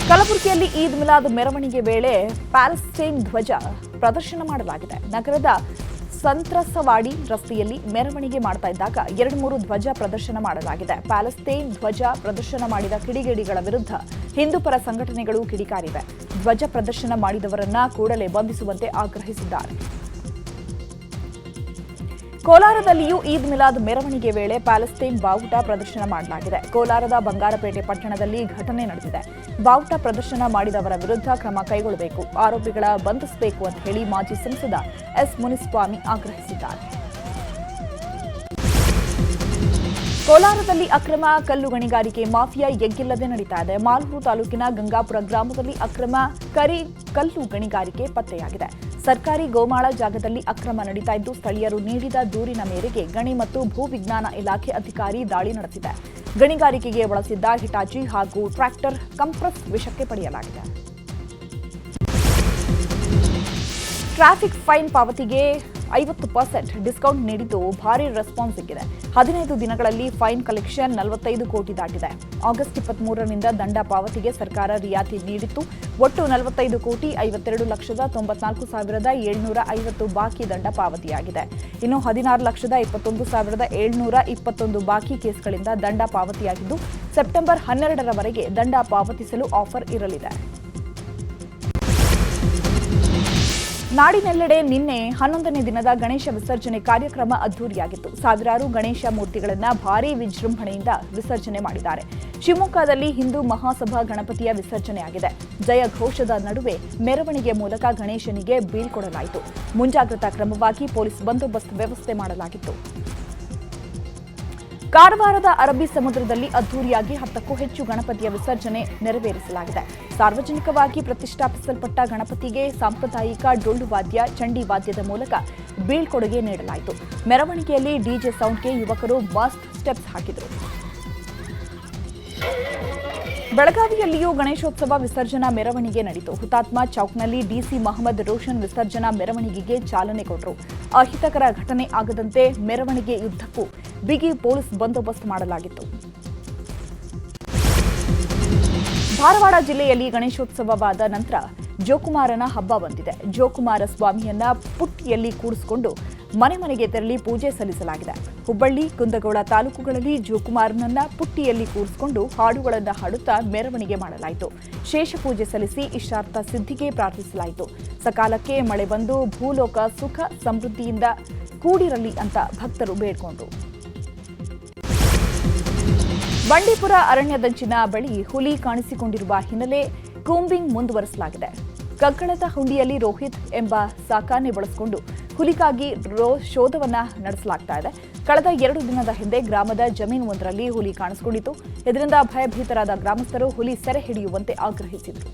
ಕಲಬುರಗಿಯಲ್ಲಿ ಈದ್ ಮಿಲಾದ್ ಮೆರವಣಿಗೆ ವೇಳೆ ಪ್ಯಾಲೆಸ್ತೈನ್ ಧ್ವಜ ಪ್ರದರ್ಶನ ಮಾಡಲಾಗಿದೆ. ನಗರದ ಸಂತ್ರಸವಾಡಿ ರಸ್ತೆಯಲ್ಲಿ ಮೆರವಣಿಗೆ ಮಾಡ್ತಾ ಇದ್ದಾಗ 2-3 ಧ್ವಜ ಪ್ರದರ್ಶನ ಮಾಡಲಾಗಿದೆ. ಪ್ಯಾಲೆಸ್ತೈನ್ ಧ್ವಜ ಪ್ರದರ್ಶನ ಮಾಡಿದ ಕಿಡಿಗೇಡಿಗಳ ವಿರುದ್ಧ ಹಿಂದೂಪರ ಸಂಘಟನೆಗಳು ಕಿಡಿಕಾರಿವೆ. ಧ್ವಜ ಪ್ರದರ್ಶನ ಮಾಡಿದವರನ್ನ ಕೂಡಲೇ ಬಂಧಿಸುವಂತೆ ಆಗ್ರಹಿಸಿದ್ದಾರೆ. ಕೋಲಾರದಲ್ಲಿಯೂ ಈದ್ ಮಿಲಾದ್ ಮೆರವಣಿಗೆ ವೇಳೆ ಪ್ಯಾಲೆಸ್ತೈನ್ ಬಾವುಟ ಪ್ರದರ್ಶನ ಮಾಡಲಾಗಿದೆ. ಕೋಲಾರದ ಬಂಗಾರಪೇಟೆ ಪಟ್ಟಣದಲ್ಲಿ ಘಟನೆ ನಡೆದಿದೆ. ಬಾವುಟ ಪ್ರದರ್ಶನ ಮಾಡಿದವರ ವಿರುದ್ಧ ಕ್ರಮ ಕೈಗೊಳ್ಳಬೇಕು, ಆರೋಪಿಗಳ ಬಂಧಿಸಬೇಕು ಅಂತ ಹೇಳಿ ಮಾಜಿ ಸಂಸದ ಎಸ್ ಮುನಿಸ್ವಾಮಿ ಆಗ್ರಹಿಸಿದ್ದಾರೆ. ಕೋಲಾರದಲ್ಲಿ ಅಕ್ರಮ ಕಲ್ಲು ಗಣಿಗಾರಿಕೆ ಮಾಫಿಯಾ ಎಗ್ಗಿಲ್ಲದೆ ನಡೀತಾ ಇದೆ. ಮಾಲೂರು ತಾಲೂಕಿನ ಗಂಗಾಪುರ ಗ್ರಾಮದಲ್ಲಿ ಅಕ್ರಮ ಕಲ್ಲು ಗಣಿಗಾರಿಕೆ ಪತ್ತೆಯಾಗಿದೆ. ಸರ್ಕಾರಿ ಗೋಮಾಳ ಜಾಗದಲ್ಲಿ ಅಕ್ರಮ ನಡೀತಾ ಇದ್ದು, ಸ್ಥಳೀಯರು ನೀಡಿದ ದೂರಿನ ಮೇರೆಗೆ ಗಣಿ ಮತ್ತು ಭೂವಿಜ್ಞಾನ ಇಲಾಖೆ ಅಧಿಕಾರಿ ದಾಳಿ ನಡೆಸಿದೆ. ಗಣಿಗಾರಿಕೆಗೆ ಬಳಸಿದ್ದ ಹಿಟಾಚಿ ಹಾಗೂ ಟ್ರ್ಯಾಕ್ಟರ್ ಕಂಪ್ರೆಸ್ ವಶಕ್ಕೆ ಪಡೆಯಲಾಗಿದೆ. ಟ್ರಾಫಿಕ್ ಫೈನ್ ಪಾವತಿಗೆ 50% ಡಿಸ್ಕೌಂಟ್ ನೀಡಿದ್ದು ಭಾರೀ ರೆಸ್ಪಾನ್ಸ್ ಸಿಕ್ಕಿದೆ. 15 ದಿನಗಳಲ್ಲಿ ಫೈನ್ ಕಲೆಕ್ಷನ್ 45 ಕೋಟಿ ದಾಟಿದೆ. ಆಗಸ್ಟ್ 23ರಿಂದ ದಂಡ ಪಾವತಿಗೆ ಸರ್ಕಾರ ರಿಯಾಯಿತಿ ನೀಡಿತ್ತು. ಒಟ್ಟು 45 ಕೋಟಿ 52,94,750 ಬಾಕಿ ದಂಡ ಪಾವತಿಯಾಗಿದೆ. ಇನ್ನು 16,21,721 ಬಾಕಿ ಕೇಸ್ಗಳಿಂದ ದಂಡ ಪಾವತಿಯಾಗಿದ್ದು, ಸೆಪ್ಟೆಂಬರ್ 12ರವರೆಗೆ ದಂಡ ಪಾವತಿಸಲು ಆಫರ್ ಇರಲಿದೆ. ನಾಡಿನೆಲ್ಲೆಡೆ ನಿನ್ನೆ 11ನೇ ದಿನದ ಗಣೇಶ ವಿಸರ್ಜನೆ ಕಾರ್ಯಕ್ರಮ ಅದ್ದೂರಿಯಾಗಿತ್ತು. ಸಾವಿರಾರು ಗಣೇಶ ಮೂರ್ತಿಗಳನ್ನು ಭಾರೀ ವಿಜೃಂಭಣೆಯಿಂದ ವಿಸರ್ಜನೆ ಮಾಡಿದ್ದಾರೆ. ಶಿವಮೊಗ್ಗದಲ್ಲಿ ಹಿಂದೂ ಮಹಾಸಭಾ ಗಣಪತಿಯ ವಿಸರ್ಜನೆಯಾಗಿದೆ. ಜಯ ಘೋಷದ ನಡುವೆ ಮೆರವಣಿಗೆ ಮೂಲಕ ಗಣೇಶನಿಗೆ ಬೀಳ್ಕೊಡಲಾಯಿತು. ಮುಂಜಾಗ್ರತಾ ಕ್ರಮವಾಗಿ ಪೊಲೀಸ್ ಬಂದೋಬಸ್ತ್ ವ್ಯವಸ್ಥೆ ಮಾಡಲಾಗಿತ್ತು. ಕಾರವಾರದ ಅರಬ್ಬಿ ಸಮುದ್ರದಲ್ಲಿ ಅದ್ದೂರಿಯಾಗಿ 10ಕ್ಕೂ ಹೆಚ್ಚು ಗಣಪತಿಯ ವಿಸರ್ಜನೆ ನೆರವೇರಿಸಲಾಗಿದೆ. ಸಾರ್ವಜನಿಕವಾಗಿ ಪ್ರತಿಷ್ಠಾಪಿಸಲ್ಪಟ್ಟ ಗಣಪತಿಗೆ ಸಾಂಪ್ರದಾಯಿಕ ಡೊಳ್ಳು ವಾದ್ಯ, ಚಂಡಿ ವಾದ್ಯದ ಮೂಲಕ ಬೀಳ್ಕೊಡುಗೆ ನೀಡಲಾಯಿತು. ಮೆರವಣಿಗೆಯಲ್ಲಿ ಡಿಜೆ ಸೌಂಡ್ಗೆ ಯುವಕರು ಮಸ್ತ್ ಸ್ಟೆಪ್ಸ್ ಹಾಕಿದರು. ಬೆಳಗಾವಿಯಲ್ಲಿಯೂ ಗಣೇಶೋತ್ಸವ ವಿಸರ್ಜನಾ ಮೆರವಣಿಗೆ ನಡೆಯಿತು. ಹುತಾತ್ಮ ಚೌಕ್ನಲ್ಲಿ ಡಿಸಿ ಮಹಮ್ಮದ್ ರೋಷನ್ ವಿಸರ್ಜನಾ ಮೆರವಣಿಗೆಗೆ ಚಾಲನೆ ಕೊಟ್ಟರು. ಅಹಿತಕರ ಘಟನೆ ಆಗದಂತೆ ಮೆರವಣಿಗೆಯುದ್ದಕ್ಕೂ ಬಿಗಿ ಪೊಲೀಸ್ ಬಂದೋಬಸ್ತ್ ಮಾಡಲಾಗಿತ್ತು. ಧಾರವಾಡ ಜಿಲ್ಲೆಯಲ್ಲಿ ಗಣೇಶೋತ್ಸವವಾದ ನಂತರ ಜೋಕುಮಾರನ ಹಬ್ಬ ಬಂದಿದೆ. ಜೋಕುಮಾರ ಸ್ವಾಮಿಯನ್ನ ಪುಟ್ಟಿಯಲ್ಲಿ ಕೂಡಿಸಿಕೊಂಡು ಮನೆ ಮನೆಗೆ ತೆರಳಿ ಪೂಜೆ ಸಲ್ಲಿಸಲಾಗಿದೆ. ಹುಬ್ಬಳ್ಳಿ, ಕುಂದಗೋಳ ತಾಲೂಕುಗಳಲ್ಲಿ ಜೋಕುಮಾರನನ್ನ ಪುಟ್ಟಿಯಲ್ಲಿ ಕೂರಿಸಿಕೊಂಡು ಹಾಡುಗಳನ್ನು ಹಾಡುತ್ತಾ ಮೆರವಣಿಗೆ ಮಾಡಲಾಯಿತು. ಶೇಷ ಪೂಜೆ ಸಲ್ಲಿಸಿ ಇಷ್ಟಾರ್ಥ ಸಿದ್ಧಿಗೆ ಪ್ರಾರ್ಥಿಸಲಾಯಿತು. ಸಕಾಲಕ್ಕೆ ಮಳೆ ಬಂದು ಭೂಲೋಕ ಸುಖ ಸಮೃದ್ಧಿಯಿಂದ ಕೂಡಿರಲಿ ಅಂತ ಭಕ್ತರು ಬೇಡ್ಕೊಂಡ್ರು. ಬಂಡೀಪುರ ಅರಣ್ಯದಂಚಿನ ಬಳಿ ಹುಲಿ ಕಾಣಿಸಿಕೊಂಡಿರುವ ಹಿನ್ನೆಲೆ ಕೂಂಬಿಂಗ್ ಮುಂದುವರಿಸಲಾಗಿದೆ. ಕಗ್ಗಳದ ಹುಂಡಿಯಲ್ಲಿ ರೋಹಿತ್ ಎಂಬ ಸಾಕಾನೆ ಬಳಸಿಕೊಂಡು ಹುಲಿಗಾಗಿ ಶೋಧವನ್ನ ನಡೆಸಲಾಗ್ತಾ ಇದೆ. ಕಳೆದ 2 ದಿನದ ಹಿಂದೆ ಗ್ರಾಮದ ಜಮೀನೊಂದರಲ್ಲಿ ಹುಲಿ ಕಾಣಿಸಿಕೊಂಡಿತ್ತು. ಇದರಿಂದ ಭಯಭೀತರಾದ ಗ್ರಾಮಸ್ಥರು ಹುಲಿ ಸೆರೆ ಹಿಡಿಯುವಂತೆ ಆಗ್ರಹಿಸಿದರು.